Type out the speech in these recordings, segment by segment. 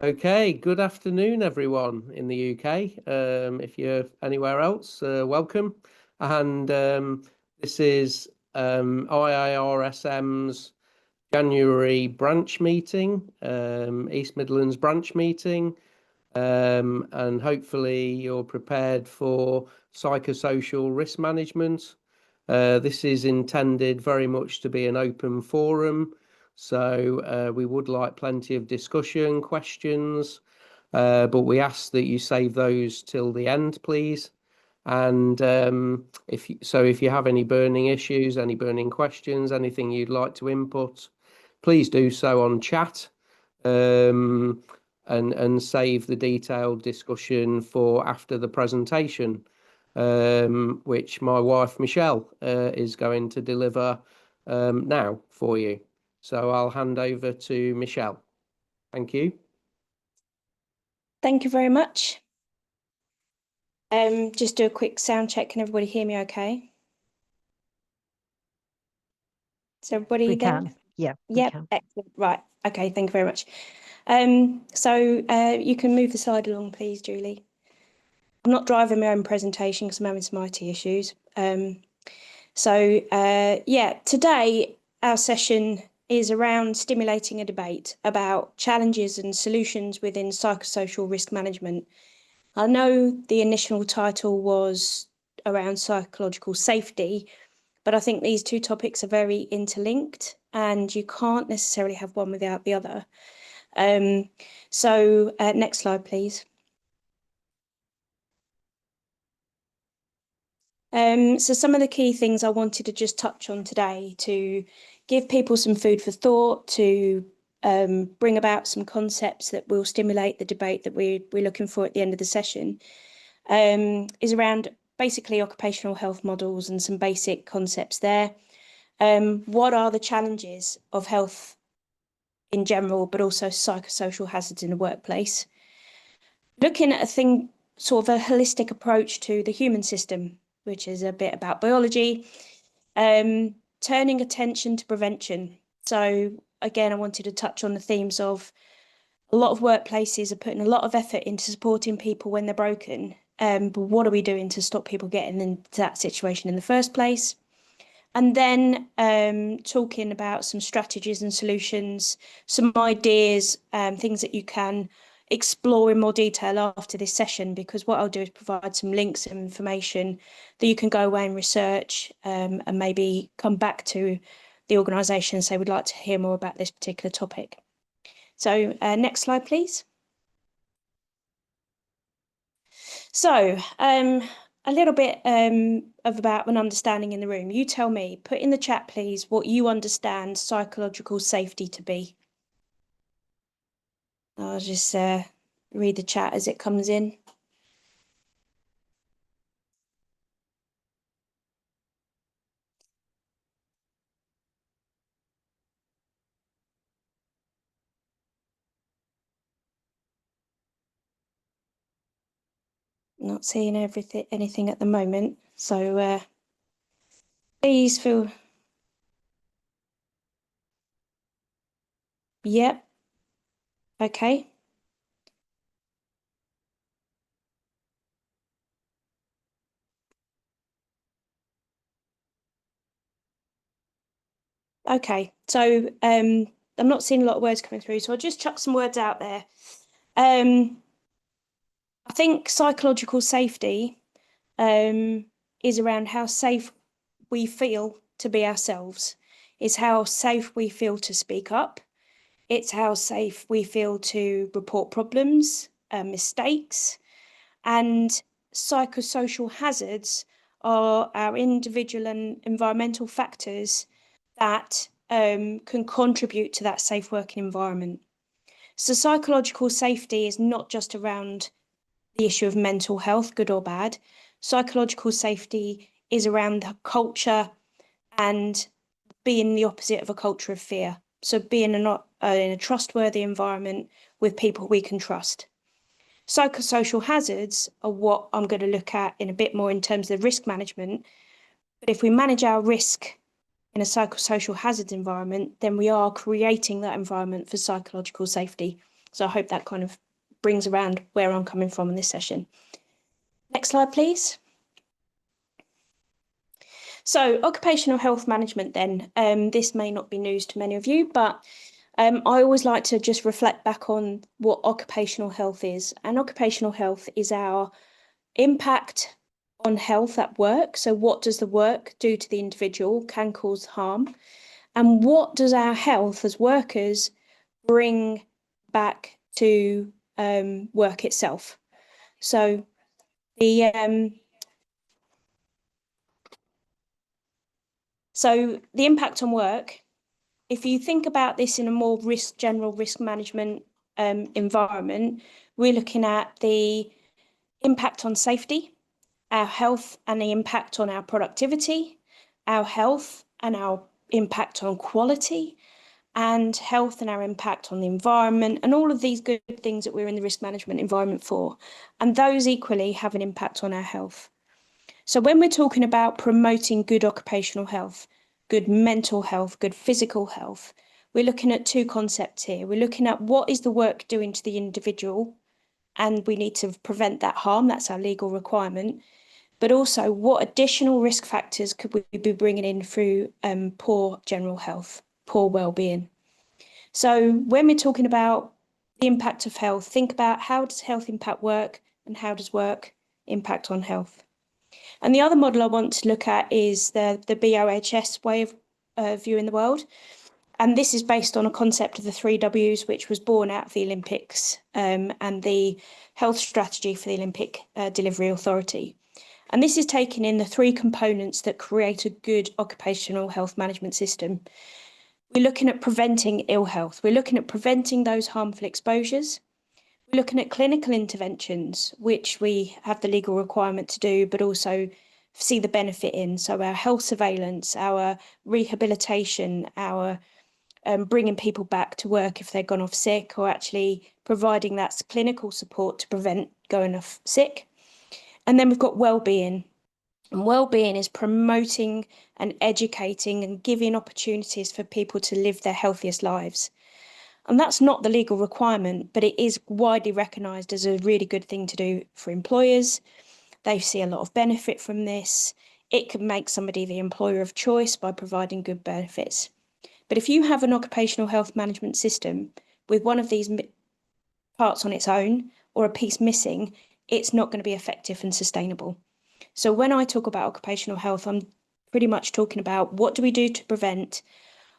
Okay, good afternoon, everyone in the UK. If you're anywhere else, welcome. And this is IIRSM's January branch meeting, East Midlands branch meeting. And hopefully you're prepared for psychosocial risk management. This is intended very much to be an open forum. So we would like plenty of discussion, questions, but we ask that you save those till the end, please. And if you have any burning issues, any burning questions, anything you'd like to input, please do so on chat. And save the detailed discussion for after the presentation, which my wife Michelle is going to deliver now for you. So I'll hand over to Michelle. Thank you. Thank you very much. Just do a quick sound check. Can everybody hear me okay? Is everybody there? Can. Yeah. Yep. Excellent. Right. Okay. Thank you very much. You can move the slide along, please, Julie. I'm not driving my own presentation because I'm having some IT issues. Today our session is around stimulating a debate about challenges and solutions within psychosocial risk management. I know the initial title was around psychological safety, but I think these two topics are very interlinked and you can't necessarily have one without the other. Next slide, please. Some of the key things I wanted to just touch on today to give people some food for thought, to bring about some concepts that will stimulate the debate that we're looking for at the end of the session, is around basically occupational health models and some basic concepts there. What are the challenges of health in general, but also psychosocial hazards in the workplace? Looking at sort of a holistic approach to the human system, which is a bit about biology, turning attention to prevention. So again, I wanted to touch on the themes of a lot of workplaces are putting a lot of effort into supporting people when they're broken. But what are we doing to stop people getting into that situation in the first place? And then talking about some strategies and solutions, some ideas, things that you can explore in more detail after this session, because what I'll do is provide some links and information that you can go away and research and maybe come back to the organisation and say we'd like to hear more about this particular topic. So next slide, please. So a little bit of about an understanding in the room. You tell me, put in the chat, please, what you understand psychological safety to be. I'll just read the chat as it comes in. Not seeing anything at the moment, so please feel. Yep. Okay. Okay, so I'm not seeing a lot of words coming through, so I'll just chuck some words out there. I think psychological safety is around how safe we feel to be ourselves. It's how safe we feel to speak up. It's how safe we feel to report problems, mistakes, and psychosocial hazards are our individual and environmental factors that can contribute to that safe working environment. So psychological safety is not just around the issue of mental health, good or bad. Psychological safety is around the culture and being the opposite of a culture of fear. So being in a trustworthy environment with people we can trust. Psychosocial hazards are what I'm going to look at in a bit more in terms of risk management. But if we manage our risk in a psychosocial hazards environment, then we are creating that environment for psychological safety. So I hope that kind of brings around where I'm coming from in this session. Next slide, please. So occupational health management then, this may not be news to many of you, but I always like to just reflect back on what occupational health is. And occupational health is our impact on health at work. So what does the work do to the individual, can cause harm? And what does our health as workers bring back to work itself? So the impact on work, if you think about this in a more general risk management environment, we're looking at the impact on safety, our health and the impact on our productivity, our health and our impact on quality, and health and our impact on the environment, and all of these good things that we're in the risk management environment for. And those equally have an impact on our health. So when we're talking about promoting good occupational health, good mental health, good physical health, we're looking at two concepts here. We're looking at what is the work doing to the individual, and we need to prevent that harm. That's our legal requirement. But also, what additional risk factors could we be bringing in through poor general health, poor well-being? So when we're talking about the impact of health, think about how does health impact work and how does work impact on health? And the other model I want to look at is the BOHS way of viewing the world. And this is based on a concept of the 3 Ws, which was born out of the Olympics and the health strategy for the Olympic Delivery Authority. And this is taking in the 3 components that create a good occupational health management system. We're looking at preventing ill health. We're looking at preventing those harmful exposures. We're looking at clinical interventions, which we have the legal requirement to do, but also see the benefit in. So our health surveillance, our rehabilitation, our bringing people back to work if they've gone off sick, or actually providing that clinical support to prevent going off sick. And then we've got well-being. And well-being is promoting and educating and giving opportunities for people to live their healthiest lives. And that's not the legal requirement, but it is widely recognised as a really good thing to do for employers. They see a lot of benefit from this. It can make somebody the employer of choice by providing good benefits. But if you have an occupational health management system with one of these parts on its own or a piece missing, it's not going to be effective and sustainable. So when I talk about occupational health, I'm pretty much talking about what do we do to prevent.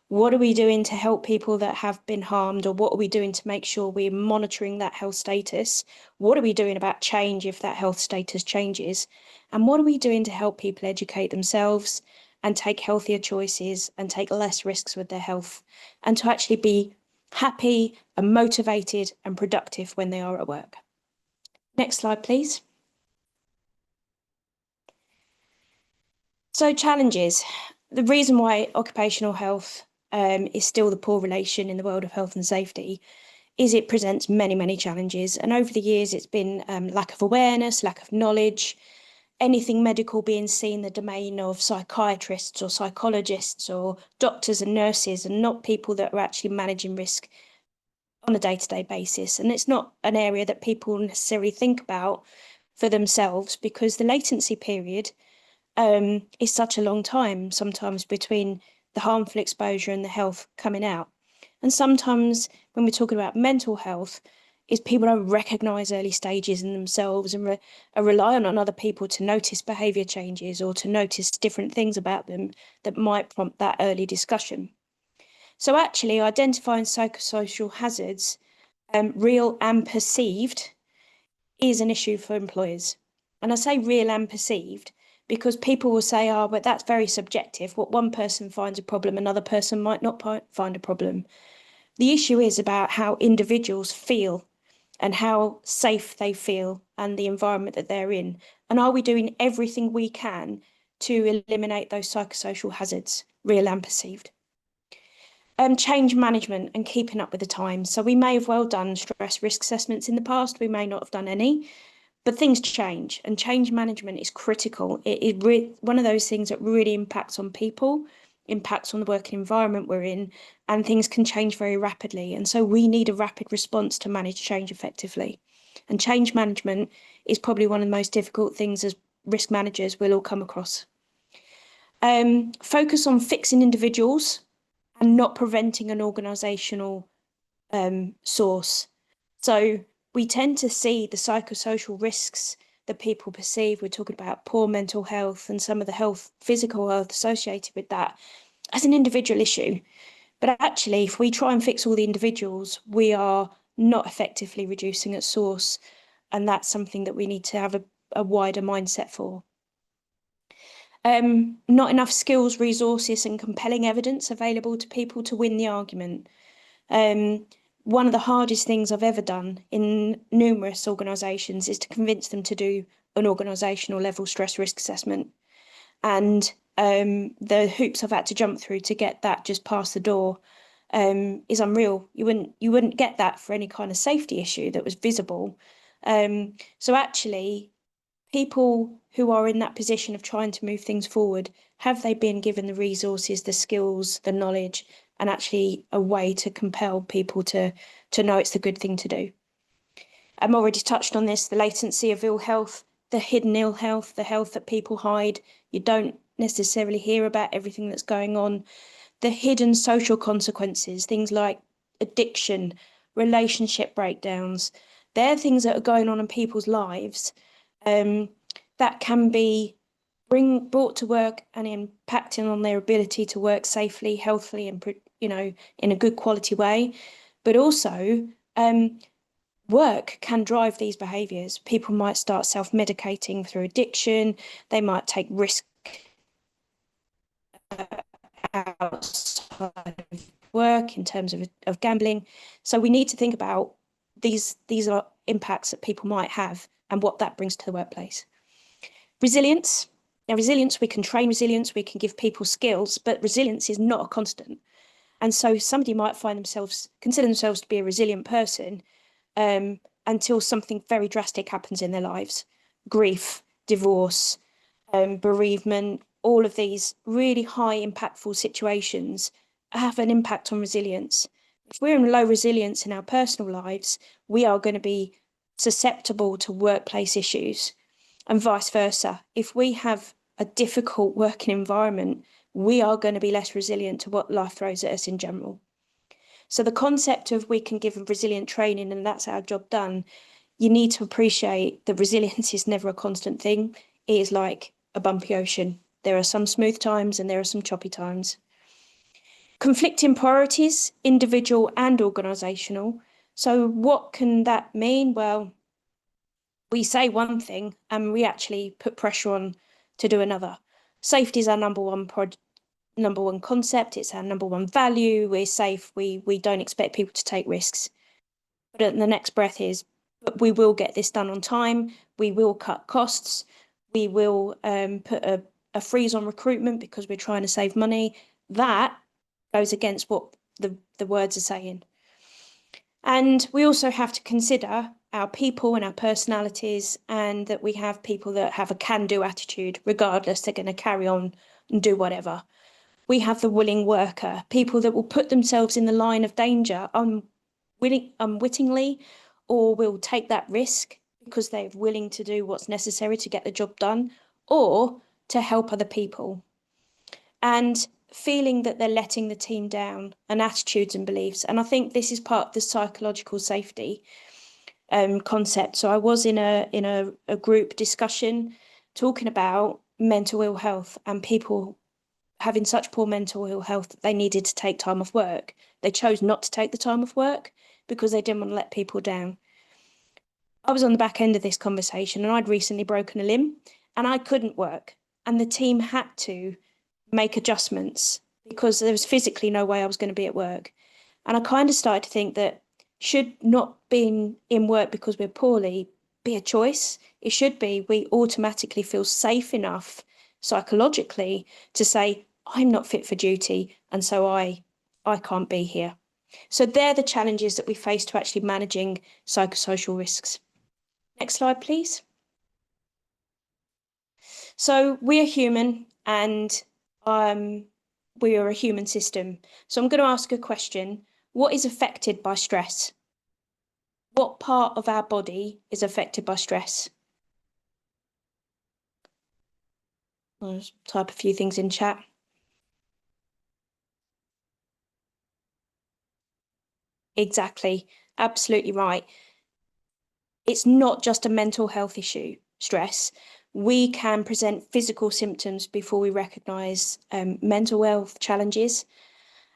What are we doing to help people that have been harmed, or what are we doing to make sure we're monitoring that health status? What are we doing about change if that health status changes? And what are we doing to help people educate themselves and take healthier choices and take less risks with their health, and to actually be happy and motivated and productive when they are at work? Next slide, please. So challenges. The reason why occupational health is still the poor relation in the world of health and safety is it presents many, many challenges. And over the years, it's been lack of awareness, lack of knowledge, anything medical being seen the domain of psychiatrists or psychologists or doctors and nurses, and not people that are actually managing risk on a day-to-day basis. And it's not an area that people necessarily think about for themselves, because the latency period is such a long time, sometimes between the harmful exposure and the health coming out. And sometimes when we're talking about mental health, is people don't recognise early stages in themselves and are relying on other people to notice behaviour changes or to notice different things about them that might prompt that early discussion. So actually identifying psychosocial hazards, real and perceived, is an issue for employers. And I say real and perceived because people will say, oh, but that's very subjective. What one person finds a problem, another person might not find a problem. The issue is about how individuals feel and how safe they feel and the environment that they're in. And are we doing everything we can to eliminate those psychosocial hazards, real and perceived? Change management and keeping up with the times. So we may have well done stress risk assessments in the past. We may not have done any. But things change, and change management is critical. It is one of those things that really impacts on people impacts on the working environment we're in, and things can change very rapidly. And so we need a rapid response to manage change effectively. And change management is probably one of the most difficult things as risk managers we'll all come across. Focus on fixing individuals and not preventing an organisational source. So we tend to see the psychosocial risks that people perceive. We're talking about poor mental health and some of the physical health associated with that as an individual issue. But actually, if we try and fix all the individuals, we are not effectively reducing at source. And that's something that we need to have a wider mindset for. Not enough skills, resources, and compelling evidence available to people to win the argument. One of the hardest things I've ever done in numerous organisations is to convince them to do an organisational level stress risk assessment. And the hoops I've had to jump through to get that just past the door is unreal. You wouldn't get that for any kind of safety issue that was visible. So actually, people who are in that position of trying to move things forward, have they been given the resources, the skills, the knowledge, and actually a way to compel people to know it's the good thing to do? I've already touched on this, the latency of ill health, the hidden ill health, the health that people hide. You don't necessarily hear about everything that's going on. The hidden social consequences, things like addiction, relationship breakdowns. They're things that are going on in people's lives that can be brought to work and impacting on their ability to work safely, healthily, and in a good quality way. But also, work can drive these behaviours. People might start self-medicating through addiction. They might take risk outside of work in terms of gambling. So we need to think about these are impacts that people might have and what that brings to the workplace. Resilience. Now, resilience, we can train resilience, we can give people skills, but resilience is not a constant. And so somebody might consider themselves to be a resilient person until something very drastic happens in their lives. Grief, divorce, bereavement, all of these really high impactful situations have an impact on resilience. If we're in low resilience in our personal lives, we are going to be susceptible to workplace issues, and vice versa. If we have a difficult working environment, we are going to be less resilient to what life throws at us in general. So the concept of we can give resilient training and that's our job done, you need to appreciate that resilience is never a constant thing. It is like a bumpy ocean. There are some smooth times and there are some choppy times. Conflicting priorities, individual and organisational. So what can that mean? Well, we say one thing and we actually put pressure on to do another. Safety is our number one concept. It's our number one value. We're safe. We don't expect people to take risks. But the next breath is, but we will get this done on time. We will cut costs. We will put a freeze on recruitment because we're trying to save money. That goes against what the words are saying. And we also have to consider our people and our personalities, and that we have people that have a can-do attitude, regardless, they're going to carry on and do whatever. We have the willing worker, people that will put themselves in the line of danger unwittingly, or will take that risk because they're willing to do what's necessary to get the job done, or to help other people. And feeling that they're letting the team down, and attitudes and beliefs. And I think this is part of the psychological safety concept. So I was in a group discussion talking about mental ill health and people having such poor mental ill health that they needed to take time off work. They chose not to take the time off work because they didn't want to let people down. I was on the back end of this conversation and I'd recently broken a limb and I couldn't work. And the team had to make adjustments because there was physically no way I was going to be at work. And I kind of started to think that should not being in work because we're poorly be a choice. It should be we automatically feel safe enough psychologically to say, I'm not fit for duty, and so I can't be here. So they're the challenges that we face to actually managing psychosocial risks. Next slide, please. So we are human, and we are a human system. So I'm going to ask a question. What is affected by stress? What part of our body is affected by stress? I'll just type a few things in chat. Exactly. Absolutely right. It's not just a mental health issue, stress. We can present physical symptoms before we recognise mental health challenges.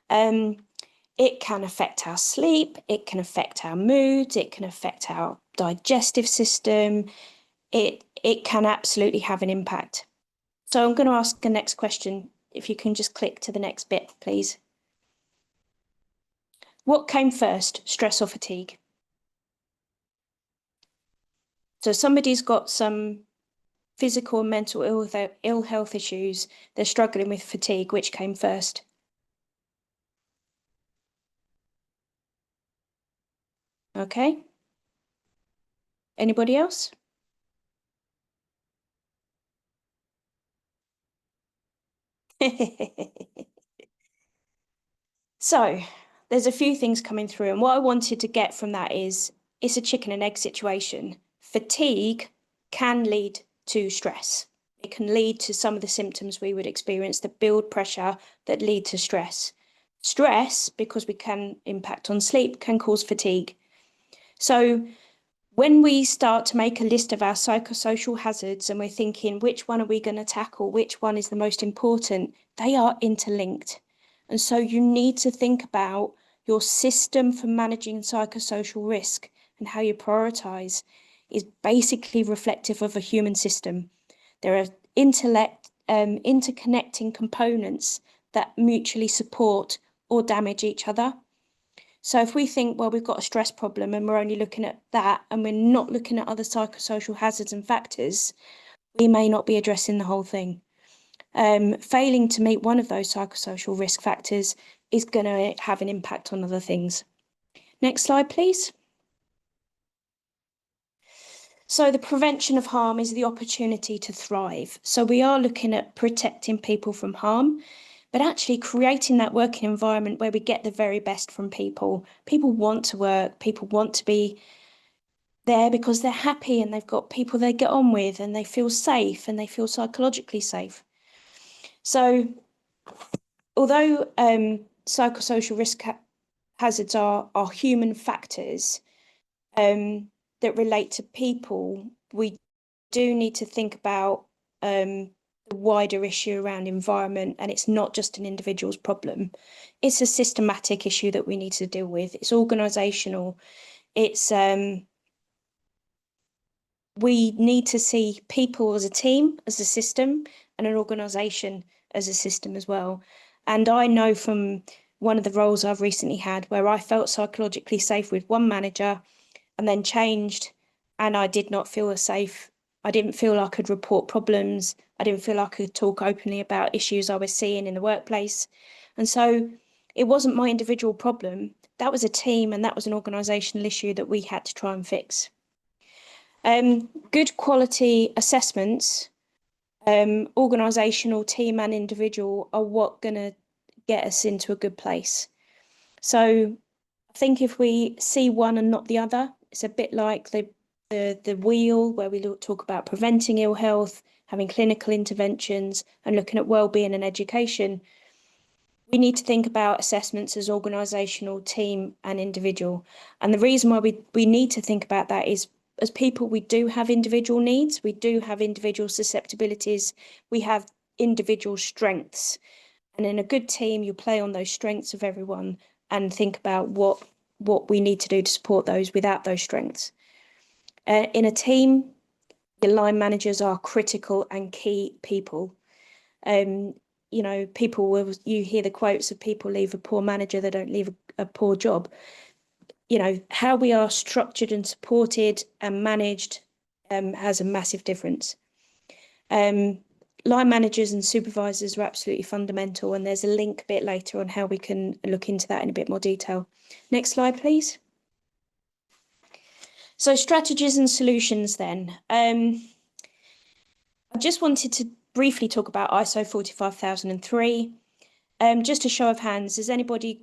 It can affect our sleep, it can affect our moods, it can affect our digestive system. It can absolutely have an impact. So I'm going to ask the next question. If you can just click to the next bit, please. What came first, stress or fatigue? So somebody's got some physical and mental ill health issues. They're struggling with fatigue. Which came first? Okay. Anybody else? So there's a few things coming through, and what I wanted to get from that is it's a chicken and egg situation. Fatigue can lead to stress. It can lead to some of the symptoms we would experience that build pressure that lead to stress. Stress, because we can impact on sleep, can cause fatigue. So when we start to make a list of our psychosocial hazards and we're thinking, which one are we going to tackle? Which one is the most important? They are interlinked. And so you need to think about your system for managing psychosocial risk and how you prioritize is basically reflective of a human system. There are interconnecting components that mutually support or damage each other. So if we think, well, we've got a stress problem and we're only looking at that and we're not looking at other psychosocial hazards and factors, we may not be addressing the whole thing. Failing to meet one of those psychosocial risk factors is going to have an impact on other things. Next slide, please. So the prevention of harm is the opportunity to thrive. So we are looking at protecting people from harm, but actually creating that working environment where we get the very best from people. People want to work, people want to be there because they're happy and they've got people they get on with and they feel safe and they feel psychologically safe. So although psychosocial risk hazards are human factors that relate to people, we do need to think about the wider issue around environment, and it's not just an individual's problem. It's a systematic issue that we need to deal with. It's organisational. It's we need to see people as a team, as a system, and an organisation as a system as well. And I know from one of the roles I've recently had where I felt psychologically safe with one manager and then changed, and I did not feel as safe. I didn't feel I could report problems. I didn't feel I could talk openly about issues I was seeing in the workplace. And so it wasn't my individual problem. That was a team and that was an organisational issue that we had to try and fix. Good quality assessments, organisational, team and individual, are what going to get us into a good place. So I think if we see one and not the other, it's a bit like the wheel where we talk about preventing ill health, having clinical interventions and looking at wellbeing and education. We need to think about assessments as organisational, team and individual. And the reason why we need to think about that is as people, we do have individual needs, we do have individual susceptibilities, we have individual strengths. And in a good team, you play on those strengths of everyone and think about what we need to do to support those without those strengths. In a team, your line managers are critical and key people. You know, you hear the quotes of people leave a poor manager, they don't leave a poor job. You know, how we are structured and supported and managed has a massive difference. Line managers and supervisors are absolutely fundamental, and there's a link a bit later on how we can look into that in a bit more detail. Next slide, please. So strategies and solutions then. I just wanted to briefly talk about ISO 45003. Just a show of hands, is anybody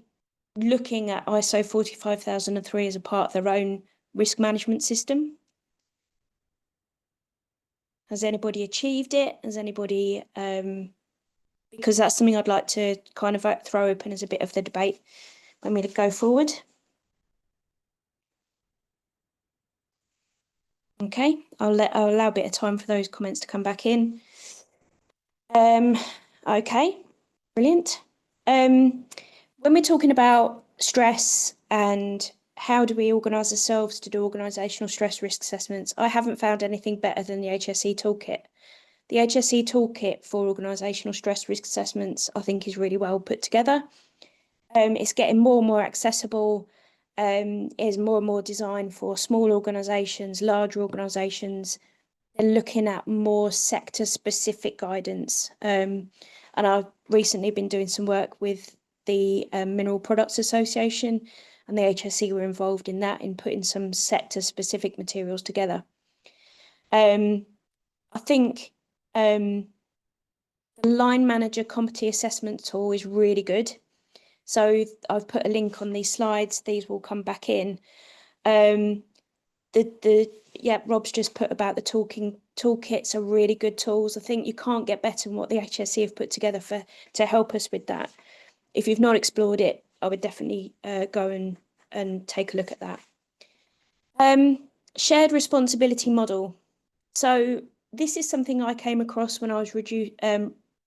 looking at ISO 45003 as a part of their own risk management system? Has anybody achieved it? Has anybody, because that's something I'd like to kind of throw open as a bit of the debate when we go forward. Okay, I'll allow a bit of time for those comments to come back in. Okay, brilliant. When we're talking about stress and how do we organise ourselves to do organisational stress risk assessments, I haven't found anything better than the HSE toolkit. The HSE toolkit for organisational stress risk assessments, I think, is really well put together. It's getting more and more accessible, is more and more designed for small organisations, larger organisations. They're looking at more sector-specific guidance. And I've recently been doing some work with the Mineral Products Association, and the HSE were involved in that, in putting some sector-specific materials together. I think the line manager competency assessment tool is really good. So I've put a link on these slides. These will come back in. Rob's just put about the toolkits are really good tools. I think you can't get better than what the HSE have put together to help us with that. If you've not explored it, I would definitely go and take a look at that. Shared responsibility model. So this is something I came across when I was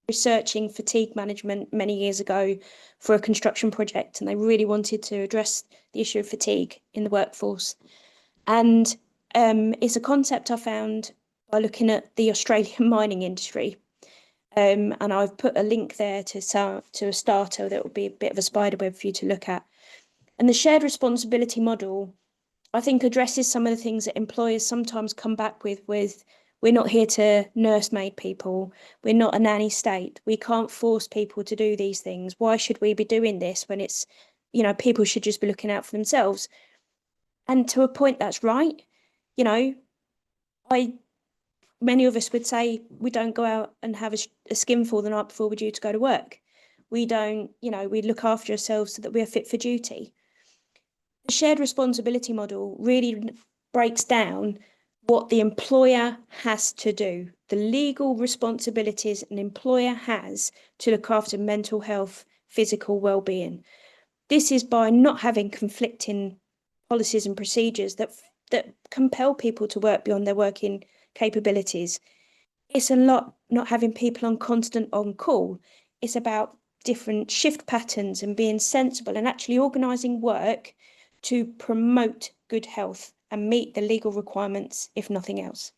researching fatigue management many years ago for a construction project, and they really wanted to address the issue of fatigue in the workforce. And it's a concept I found by looking at the Australian mining industry. And I've put a link there to a starter that will be a bit of a spider web for you to look at. And the shared responsibility model, I think, addresses some of the things that employers sometimes come back with we're not here to nursemaid people. We're not a nanny state. We can't force people to do these things. Why should we be doing this when it's, people should just be looking out for themselves? And to a point, that's right. Many of us would say we don't go out and have a skinful the night before we're due to go to work. We don't, we look after ourselves so that we are fit for duty. The shared responsibility model really breaks down what the employer has to do, the legal responsibilities an employer has to look after mental health, physical well-being. This is by not having conflicting policies and procedures that compel people to work beyond their working capabilities. It's a lot not having people on constant on call. It's about different shift patterns and being sensible and actually organising work to promote good health and meet the legal requirements, if nothing else.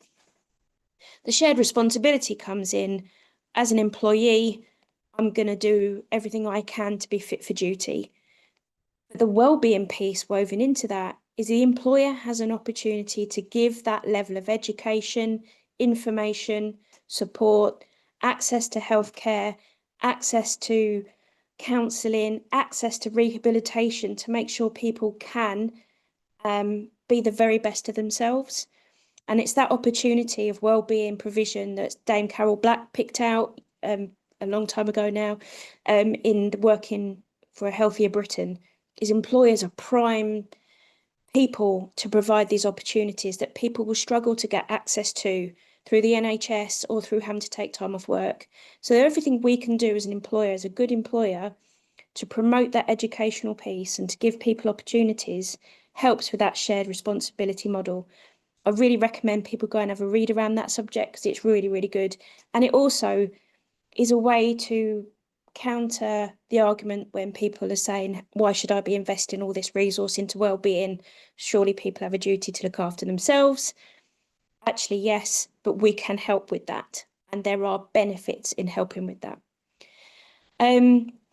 The shared responsibility comes in as an employee. I'm going to do everything I can to be fit for duty. But the well-being piece woven into that is the employer has an opportunity to give that level of education, information, support, access to healthcare, access to counselling, access to rehabilitation to make sure people can be the very best of themselves. And it's that opportunity of well-being provision that Dame Carol Black picked out a long time ago now in working for a healthier Britain, is employers are prime people to provide these opportunities that people will struggle to get access to through the NHS or through having to take time off work. So everything we can do as an employer, as a good employer, to promote that educational piece and to give people opportunities helps with that shared responsibility model. I really recommend people go and have a read around that subject because it's really, really good. And it also is a way to counter the argument when people are saying, why should I be investing all this resource into well-being? Surely people have a duty to look after themselves. Actually, yes, but we can help with that. And there are benefits in helping with that.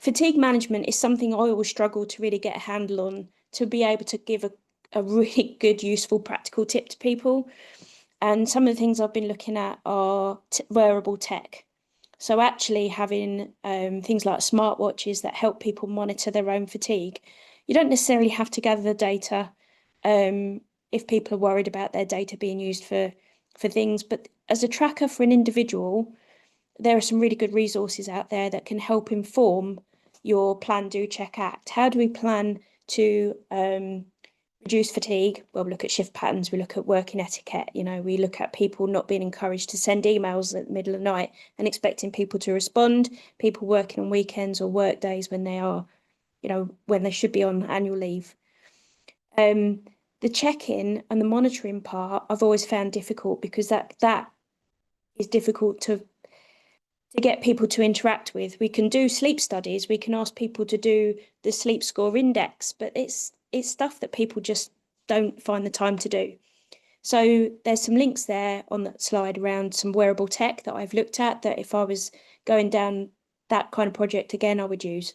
Fatigue management is something I always struggle to really get a handle on, to be able to give a really good, useful, practical tip to people. And some of the things I've been looking at are wearable tech. So actually having things like smartwatches that help people monitor their own fatigue. You don't necessarily have to gather the data if people are worried about their data being used for things. But as a tracker for an individual, there are some really good resources out there that can help inform your plan, do, check, act. How do we plan to reduce fatigue? Well, we look at shift patterns, we look at working etiquette, we look at people not being encouraged to send emails at the middle of the night and expecting people to respond, people working on weekends or work days when they are, when they should be on annual leave. The check-in and the monitoring part I've always found difficult, because that is difficult to get people to interact with. We can do sleep studies, we can ask people to do the sleep score index, but it's stuff that people just don't find the time to do. So there's some links there on that slide around some wearable tech that I've looked at, that if I was going down that kind of project again, I would use.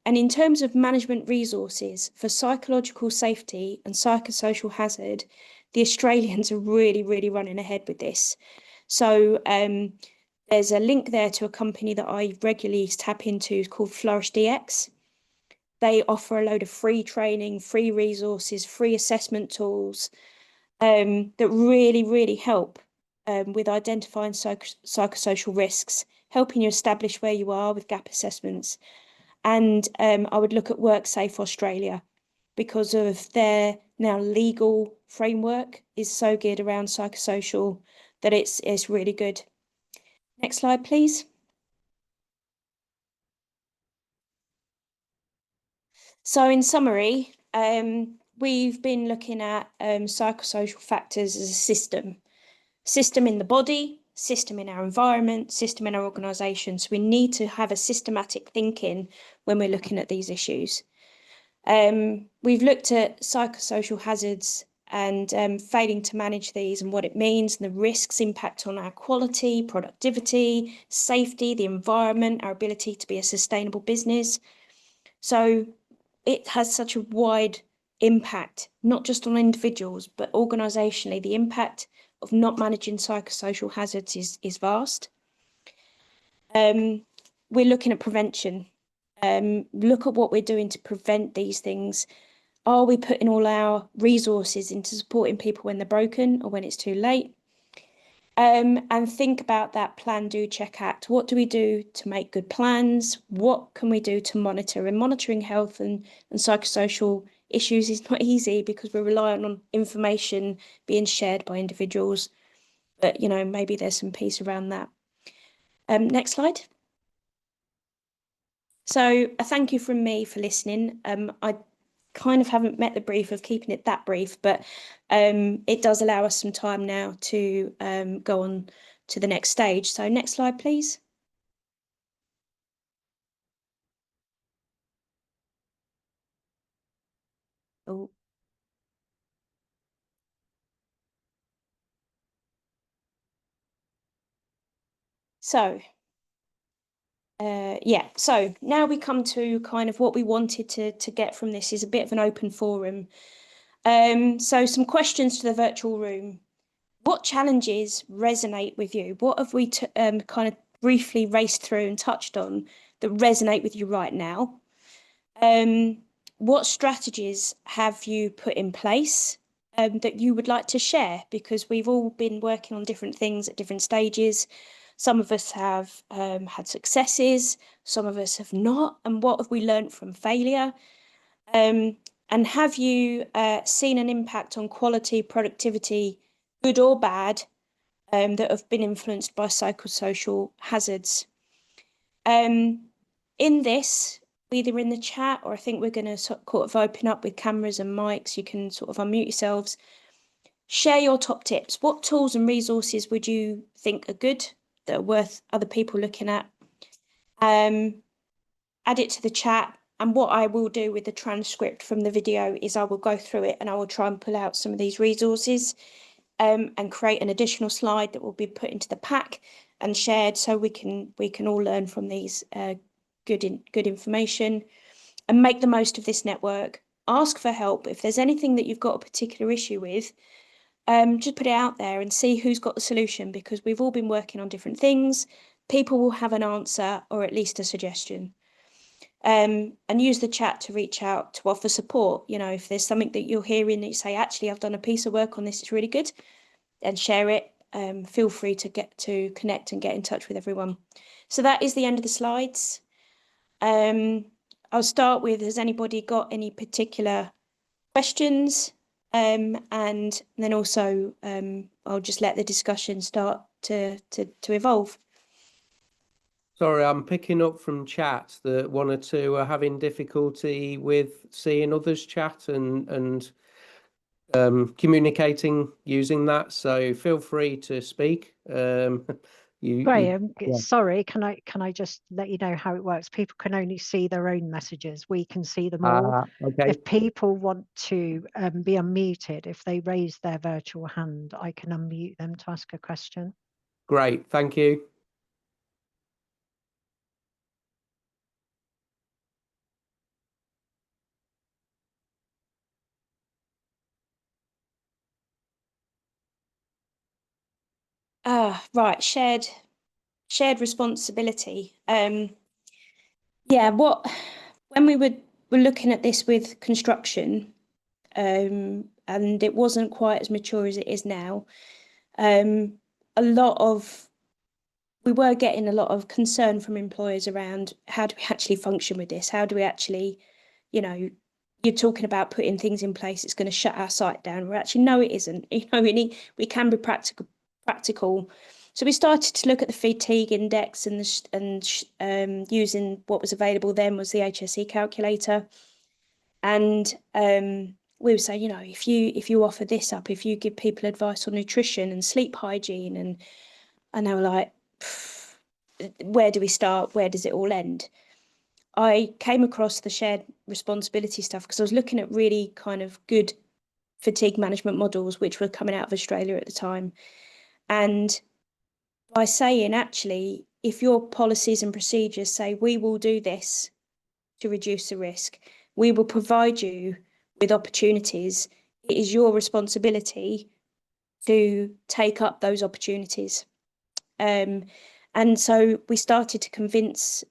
And in terms of management resources for psychological safety and psychosocial hazard, the Australians are really, really running ahead with this. So there's a link there to a company that I regularly tap into called Flourish DX. They offer a load of free training, free resources, free assessment tools that really, really help with identifying psychosocial risks, helping you establish where you are with gap assessments. And I would look at WorkSafe Australia, because of their now legal framework is so geared around psychosocial that it's really good. Next slide, please. So in summary, we've been looking at psychosocial factors as a system in the body, system in our environment, system in our organisation. So we need to have a systematic thinking when we're looking at these issues. We've looked at psychosocial hazards and failing to manage these and what it means, and the risks impact on our quality, productivity, safety, the environment, our ability to be a sustainable business. So it has such a wide impact, not just on individuals, but organisationally. The impact of not managing psychosocial hazards is vast. We're looking at prevention. Look at what we're doing to prevent these things. Are we putting all our resources into supporting people when they're broken or when it's too late? And think about that plan, do, check, act. What do we do to make good plans? What can we do to monitor? And monitoring health and psychosocial issues is not easy, because we're relying on information being shared by individuals. But, maybe there's some piece around that. Next slide. So a thank you from me for listening. I kind of haven't met the brief of keeping it that brief, but it does allow us some time now to go on to the next stage. So next slide, please. Oh. So yeah, so now we come to kind of what we wanted to get from this is a bit of an open forum. So some questions to the virtual room. What challenges resonate with you? What have we kind of briefly raced through and touched on that resonate with you right now? What strategies have you put in place that you would like to share? Because we've all been working on different things at different stages. Some of us have had successes, some of us have not. And what have we learned from failure? And have you seen an impact on quality, productivity, good or bad, that have been influenced by psychosocial hazards? In this, either in the chat, or I think we're going to sort of open up with cameras and mics. You can sort of unmute yourselves. Share your top tips. What tools and resources would you think are good, that are worth other people looking at? Add it to the chat. And what I will do with the transcript from the video is I will go through it and I will try and pull out some of these resources and create an additional slide that will be put into the pack and shared, so we can all learn from these good information and make the most of this network. Ask for help. If there's anything that you've got a particular issue with, just put it out there and see who's got the solution, because we've all been working on different things. People will have an answer or at least a suggestion. And use the chat to reach out to offer support. If there's something that you're hearing that you say, actually, I've done a piece of work on this, it's really good, and share it. Feel free to connect and get in touch with everyone. So that is the end of the slides. I'll start with, has anybody got any particular questions? And then also I'll just let the discussion start to evolve. Sorry, I'm picking up from chat that one or two are having difficulty with seeing others chat and communicating using that. So feel free to speak. Graham, Yeah. sorry, can I just let you know how it works? People can only see their own messages. We can see them all. Okay. If people want to be unmuted, if they raise their virtual hand, I can unmute them to ask a question. Great, thank you. Right, shared responsibility. Yeah, when we were looking at this with construction, and it wasn't quite as mature as it is now, we were getting a lot of concern from employers around how do we actually function with this? How do we actually, you're talking about putting things in place, it's going to shut our site down. We're actually, no, it isn't. We can be practical. So we started to look at the fatigue index and using what was available then was the HSE calculator. And we would say, if you offer this up, if you give people advice on nutrition and sleep hygiene, and they were like, where do we start? Where does it all end? I came across the shared responsibility stuff because I was looking at really kind of good fatigue management models, which were coming out of Australia at the time. And by saying, actually, if your policies and procedures say, we will do this to reduce the risk, we will provide you with opportunities, it is your responsibility to take up those opportunities. And so we started to convince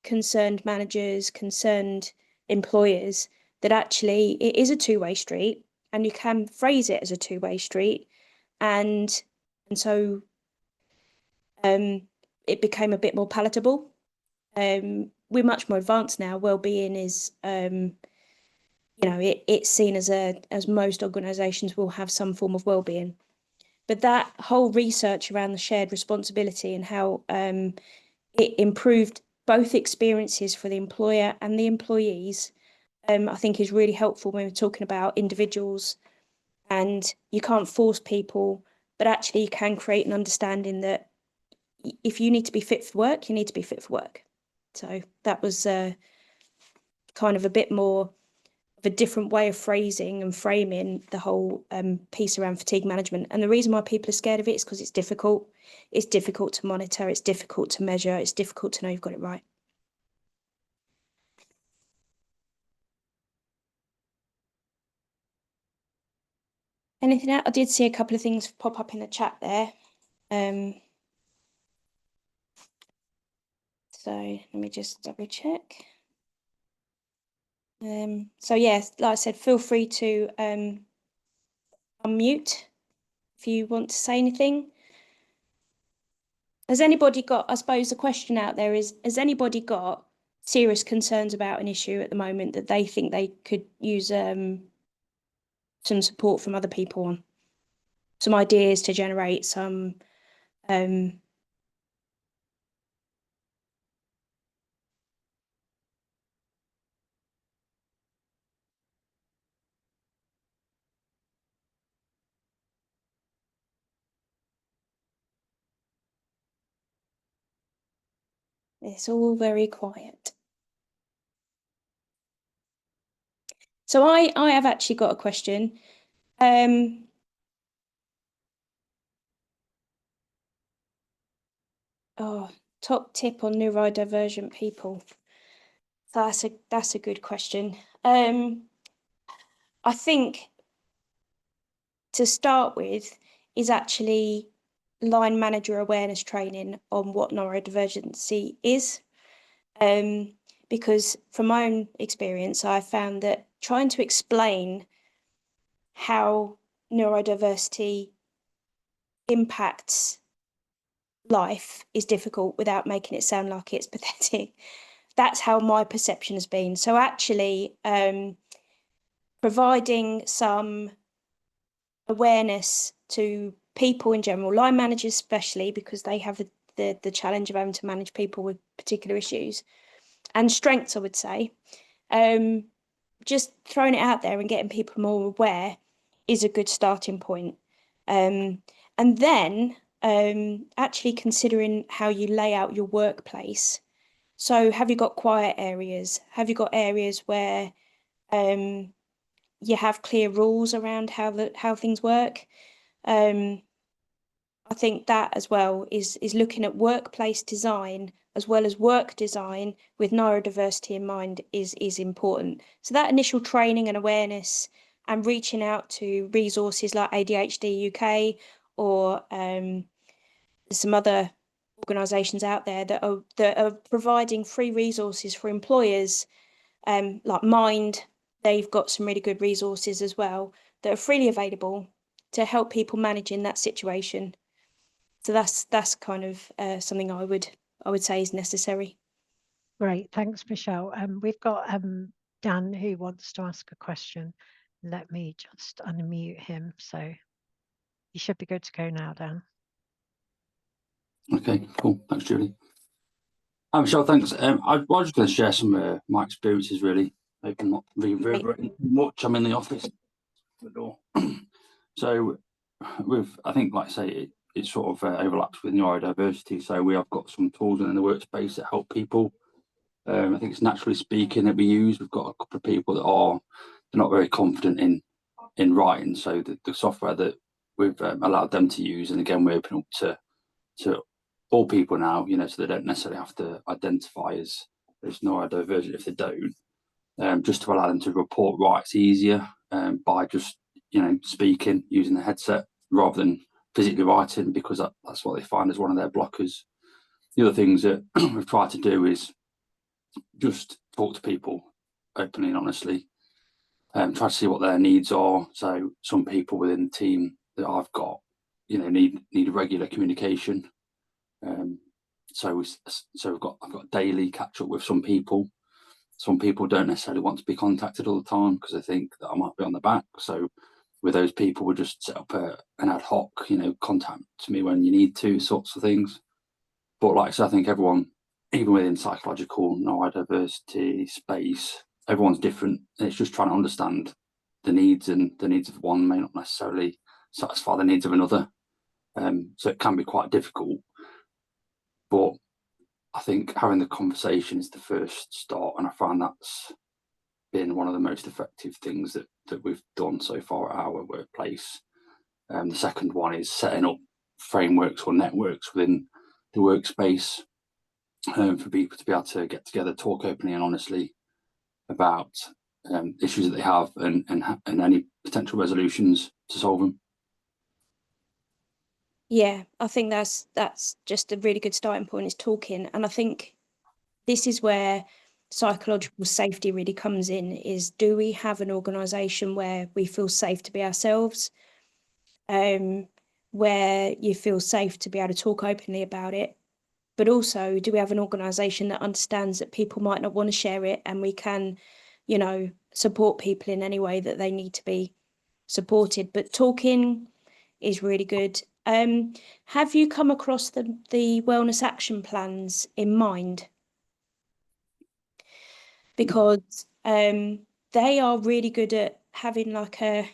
concerned managers, concerned employers that actually it is a two-way street, and you can phrase it as a two-way street. And so it became a bit more palatable. We're much more advanced now. Wellbeing is, it's seen as most organisations will have some form of wellbeing. But that whole research around the shared responsibility and how it improved both experiences for the employer and the employees, I think is really helpful when we're talking about individuals. And you can't force people, but actually you can create an understanding that if you need to be fit for work, you need to be fit for work. So that was kind of a bit more of a different way of phrasing and framing the whole piece around fatigue management. And the reason why people are scared of it is because it's difficult. It's difficult to monitor. It's difficult to measure. It's difficult to know you've got it right. Anything else? I did see a couple of things pop up in the chat there. So let me just double check. So yes, like I said, feel free to unmute if you want to say anything. Has anybody got, I suppose the question out there is, has anybody got serious concerns about an issue at the moment that they think they could use some support from other people on? Some ideas to generate some it's all very quiet. So I have actually got a question. Top tip on neurodivergent people. So that's a good question. I think to start with is actually line manager awareness training on what neurodivergency is. Because from my own experience, I found that trying to explain how neurodiversity impacts life is difficult without making it sound like it's pathetic. that's how my perception has been. So actually providing some awareness to people in general, line managers especially, because they have the challenge of having to manage people with particular issues and strengths, I would say. Just throwing it out there and getting people more aware is a good starting point. And then actually considering how you lay out your workplace. So have you got quiet areas? Have you got areas where you have clear rules around how things work? I think that as well is looking at workplace design as well as work design with neurodiversity in mind is important. So that initial training and awareness and reaching out to resources like ADHD UK or some other organisations out there that are providing free resources for employers, like Mind. They've got some really good resources as well that are freely available to help people manage in that situation. So that's kind of something I would say is necessary. Great, thanks, Michelle. We've got Dan who wants to ask a question. Let me just unmute him. So you should be good to go now, Dan. Okay, cool. Thanks, Julie. Hi, Michelle. Thanks. I was just going to share some of my experiences, really. Hoping not reverberating much. I'm in the office. The door. So, I think, like I say, it sort of overlaps with neurodiversity. So we have got some tools in the workspace that help people. I think it's naturally speaking that we use. We've got a couple of people that they're not very confident in writing. So the software that we've allowed them to use, and again, we're open up to all people now, so they don't necessarily have to identify as neurodivergent if they don't, just to allow them to report rights easier by just, speaking using the headset rather than physically writing, because that's what they find as one of their blockers. The other things that we've tried to do is just talk to people openly and honestly, try to see what their needs are. So some people within the team that I've got, need regular communication. So I've got daily catch up with some people. Some people don't necessarily want to be contacted all the time because they think that I might be on the back. So with those people, we just set up an ad hoc, contact me when you need to, sorts of things. But like I said, I think everyone, even within psychological neurodiversity space, everyone's different. And it's just trying to understand the needs, and the needs of one may not necessarily satisfy the needs of another. So it can be quite difficult. But I think having the conversation is the first start, and I find that's been one of the most effective things that we've done so far at our workplace. The second one is setting up frameworks or networks within the workspace for people to be able to get together, talk openly and honestly about issues that they have and any potential resolutions to solve them. Yeah, I think that's just a really good starting point, is talking. And I think this is where psychological safety really comes in, is do we have an organisation where we feel safe to be ourselves, where you feel safe to be able to talk openly about it, but also do we have an organisation that understands that people might not want to share it, and we can, support people in any way that they need to be supported. But talking is really good. Have you come across the wellness action plans in Mind? Because they are really good at having like an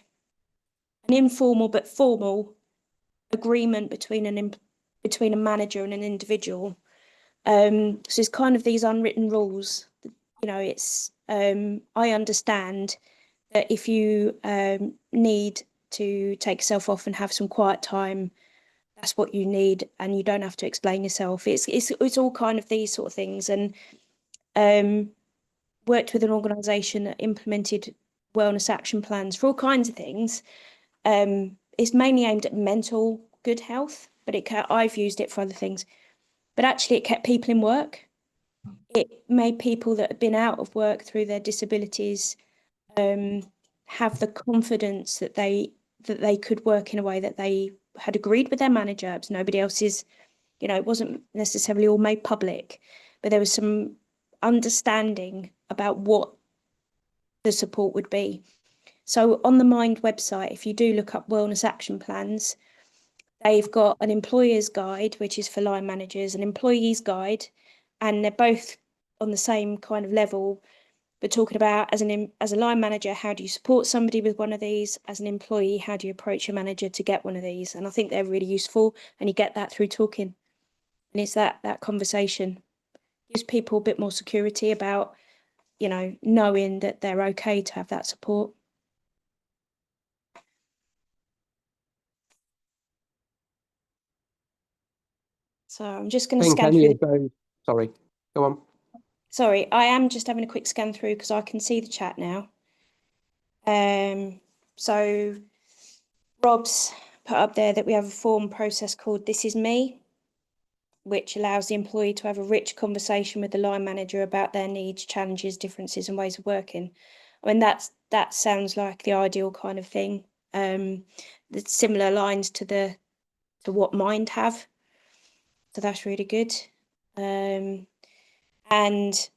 informal but formal agreement between a manager and an individual. So it's kind of these unwritten rules. It's I understand that if you need to take yourself off and have some quiet time, that's what you need, and you don't have to explain yourself. It's all kind of these sort of things. And worked with an organisation that implemented wellness action plans for all kinds of things. It's mainly aimed at mental good health, but I've used it for other things. But actually, it kept people in work. It made people that had been out of work through their disabilities have the confidence that they could work in a way that they had agreed with their manager. It was nobody else's, it wasn't necessarily all made public, but there was some understanding about what the support would be. So on the Mind website, if you do look up wellness action plans, they've got an employer's guide, which is for line managers, an employee's guide, and they're both on the same kind of level, but talking about as a line manager, how do you support somebody with one of these? As an employee, how do you approach your manager to get one of these? And I think they're really useful, and you get that through talking. And it's that conversation. Gives people a bit more security about, you know, knowing that they're okay to have that support. So I'm just going to scan through. Sorry, go on. Sorry, I am just having a quick scan through because I can see the chat now. So Rob's put up there that we have a form process called This Is Me, which allows the employee to have a rich conversation with the line manager about their needs, challenges, differences, and ways of working. I mean, that sounds like the ideal kind of thing. That's similar lines to what Mind have. So that's really good. And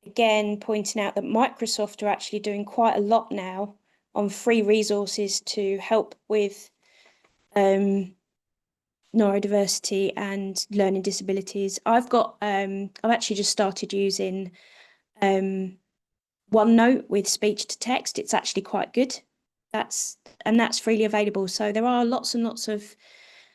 again, pointing out that Microsoft are actually doing quite a lot now on free resources to help with neurodiversity and learning disabilities. I've actually just started using OneNote with speech to text. It's actually quite good. That's freely available. So there are lots and lots of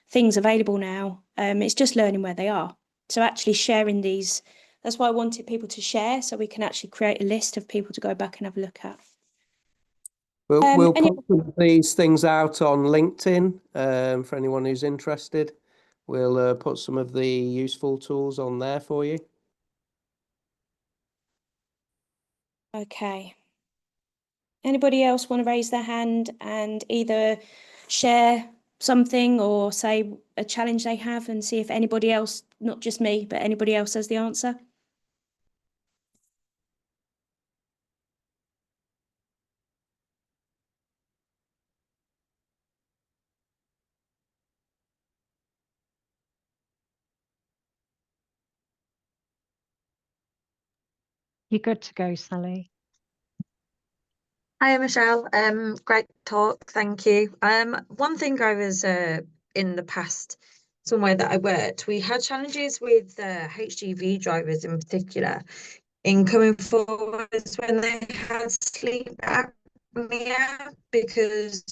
things available now. It's just learning where they are. So actually sharing these, that's why I wanted people to share, so we can actually create a list of people to go back and have a look at. We'll put some of these things out on LinkedIn for anyone who's interested. We'll put some of the useful tools on there for you. Okay. Anybody else want to raise their hand and either share something or say a challenge they have and see if anybody else, not just me, but anybody else has the answer? You're good to go, Sally. Hi, Michelle. Great talk, thank you. One thing I was in the past somewhere that I worked, we had challenges with HGV drivers in particular in coming forward when they had sleep apnea because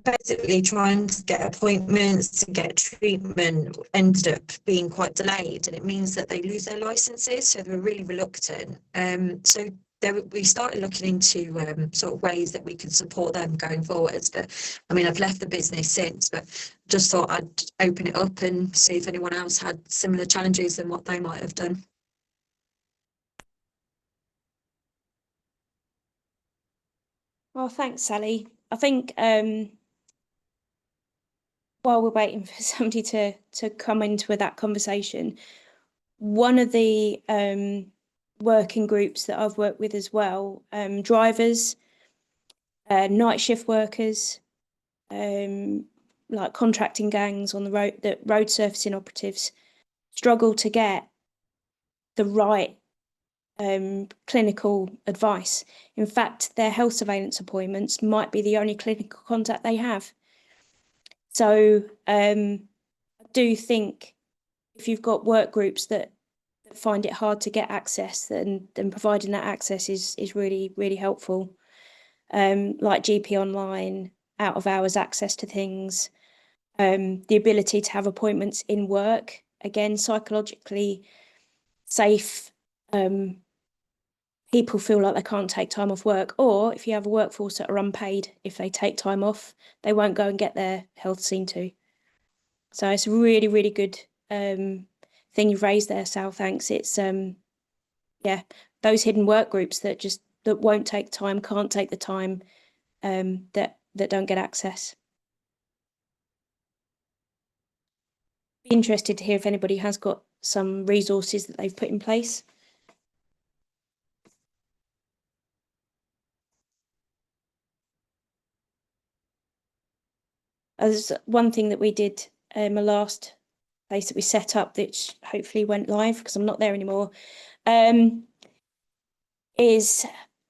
basically trying to get appointments to get treatment ended up being quite delayed, and it means that they lose their licenses, so they were really reluctant. So we started looking into sort of ways that we could support them going forwards. But I mean, I've left the business since, but just thought I'd open it up and see if anyone else had similar challenges and what they might have done. Well, thanks, Sally. I think while we're waiting for somebody to come into that conversation, one of the working groups that I've worked with as well, drivers, night shift workers, like contracting gangs on the road, that road surfacing operatives struggle to get the right clinical advice. In fact, their health surveillance appointments might be the only clinical contact they have. So I do think if you've got work groups that find it hard to get access, then providing that access is really, really helpful. Like GP Online, out of hours access to things, the ability to have appointments in work, again, psychologically safe. People feel like they can't take time off work, or if you have a workforce that are unpaid, if they take time off, they won't go and get their health seen to. So it's a really, really good thing you've raised there, Sal. Thanks. It's yeah, those hidden work groups that won't take time, can't take the time, that don't get access. Be interested to hear if anybody has got some resources that they've put in place. As one thing that we did my last place that we set up, which hopefully went live because I'm not there anymore, is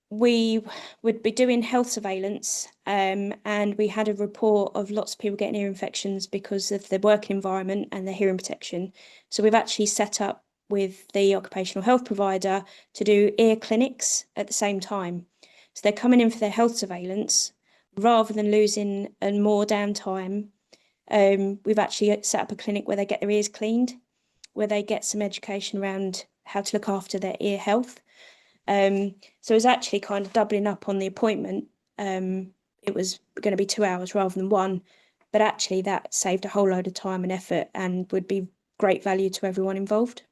we would be doing health surveillance, and we had a report of lots of people getting ear infections because of their working environment and their hearing protection. So we've actually set up with the occupational health provider to do ear clinics at the same time. So they're coming in for their health surveillance rather than losing and more downtime. We've actually set up a clinic where they get their ears cleaned, where they get some education around how to look after their ear health. So it's actually kind of doubling up on the appointment. It was going to be 2 hours rather than 1, but actually that saved a whole load of time and effort and would be great value to everyone involved.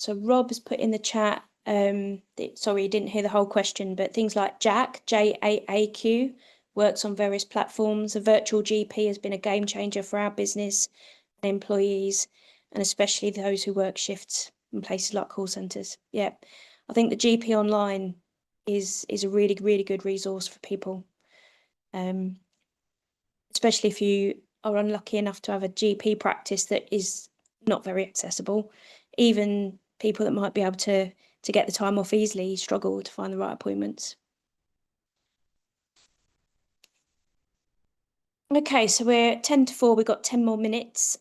So Rob has put in the chat, sorry, you didn't hear the whole question, but things like Jack, JAAQ, works on various platforms. A virtual GP has been a game changer for our business and employees, and especially those who work shifts in places like call centres. Yeah, I think the GP online is a really, really good resource for people, especially if you are unlucky enough to have a GP practice that is not very accessible. Even people that might be able to get the time off easily struggle to find the right appointments. Okay, so we're 10 to 4, we've got 10 more minutes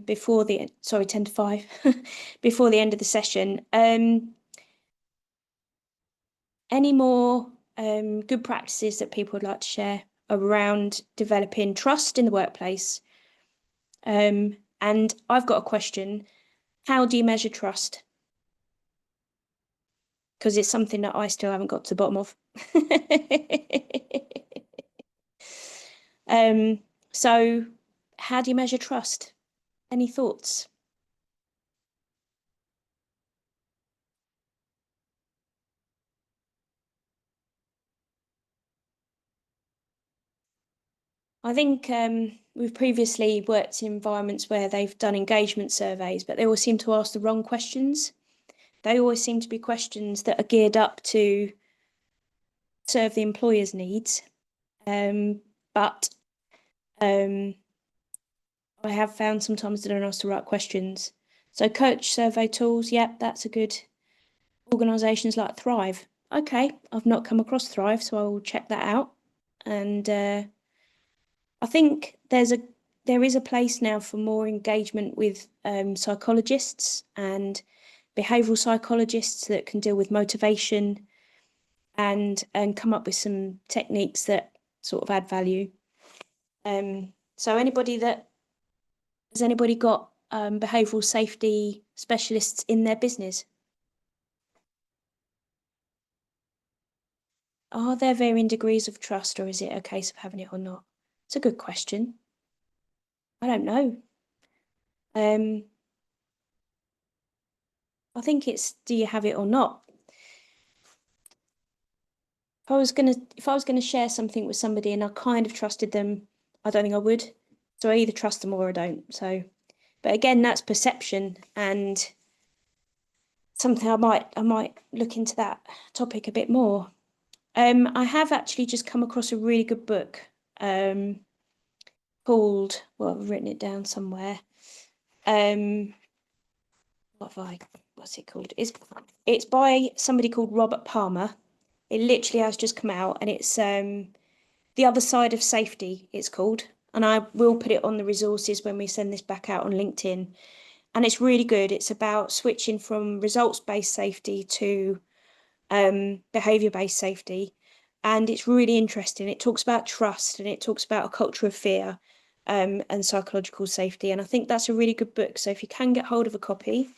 before the, sorry, 10 to 5, before the end of the session. Any more good practices that people would like to share around developing trust in the workplace? And I've got a question. How do you measure trust? Because it's something that I still haven't got to the bottom of. So how do you measure trust? Any thoughts? I think we've previously worked in environments where they've done engagement surveys, but they always seem to ask the wrong questions. They always seem to be questions that are geared up to serve the employer's needs. But I have found sometimes they don't ask the right questions. So coach survey tools, yep, that's a good. Organisations like Thrive. Okay, I've not come across Thrive, so I will check that out. And I think there is a place now for more engagement with psychologists and behavioural psychologists that can deal with motivation and come up with some techniques that sort of add value. So has anybody got behavioural safety specialists in their business? Are there varying degrees of trust, or is it a case of having it or not? It's a good question. I don't know. I think it's, do you have it or not? If I was gonna share something with somebody and I kind of trusted them, I don't think I would. So I either trust them or I don't. So, but again, that's perception and something I might look into that topic a bit more. I have actually just come across a really good book called, well, I've written it down somewhere. What's it called? It's by somebody called Robert Palmer. It literally has just come out, and it's The Other Side of Safety, it's called. And I will put it on the resources when we send this back out on LinkedIn. And it's really good. It's about switching from results-based safety to behavior-based safety. And it's really interesting. It talks about trust and it talks about a culture of fear and psychological safety. And I think that's a really good book. So if you can get hold of a copy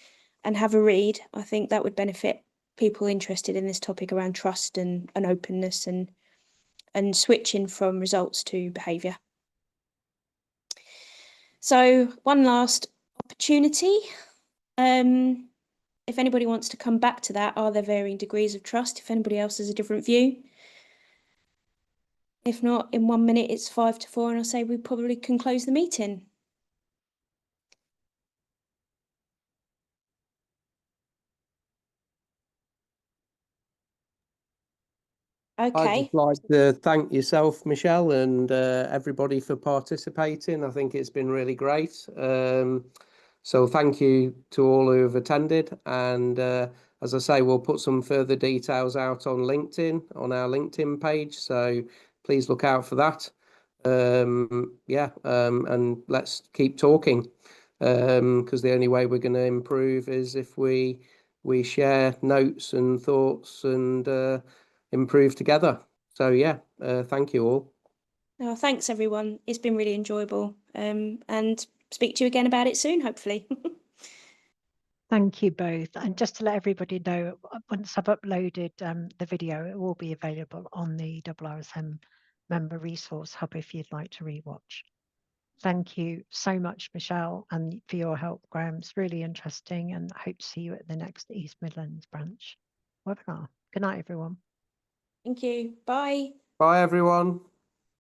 and have a read, I think that would benefit people interested in this topic around trust and openness and switching from results to behaviour. So one last opportunity. If anybody wants to come back to that, are there varying degrees of trust? If anybody else has a different view. If not, in 1 minute, it's 5 to 4, and I say we probably can close the meeting. I'd Okay. just like to thank yourself, Michelle, and everybody for participating. I think it's been really great. So thank you to all who have attended. And as I say, we'll put some further details out on LinkedIn, on our LinkedIn page. So please look out for that. And let's keep talking, because the only way we're going to improve is if we share notes and thoughts and improve together. So yeah, thank you all. Oh, thanks everyone. It's been really enjoyable. And speak to you again about it soon, hopefully. Thank you both. And just to let everybody know, once I've uploaded the video, it will be available on the IIRSM member resource hub if you'd like to rewatch. Thank you so much, Michelle, and for your help, Graham. It's really interesting, and I hope to see you at the next East Midlands branch webinar. Good night, everyone. Thank you. Bye. Bye, everyone.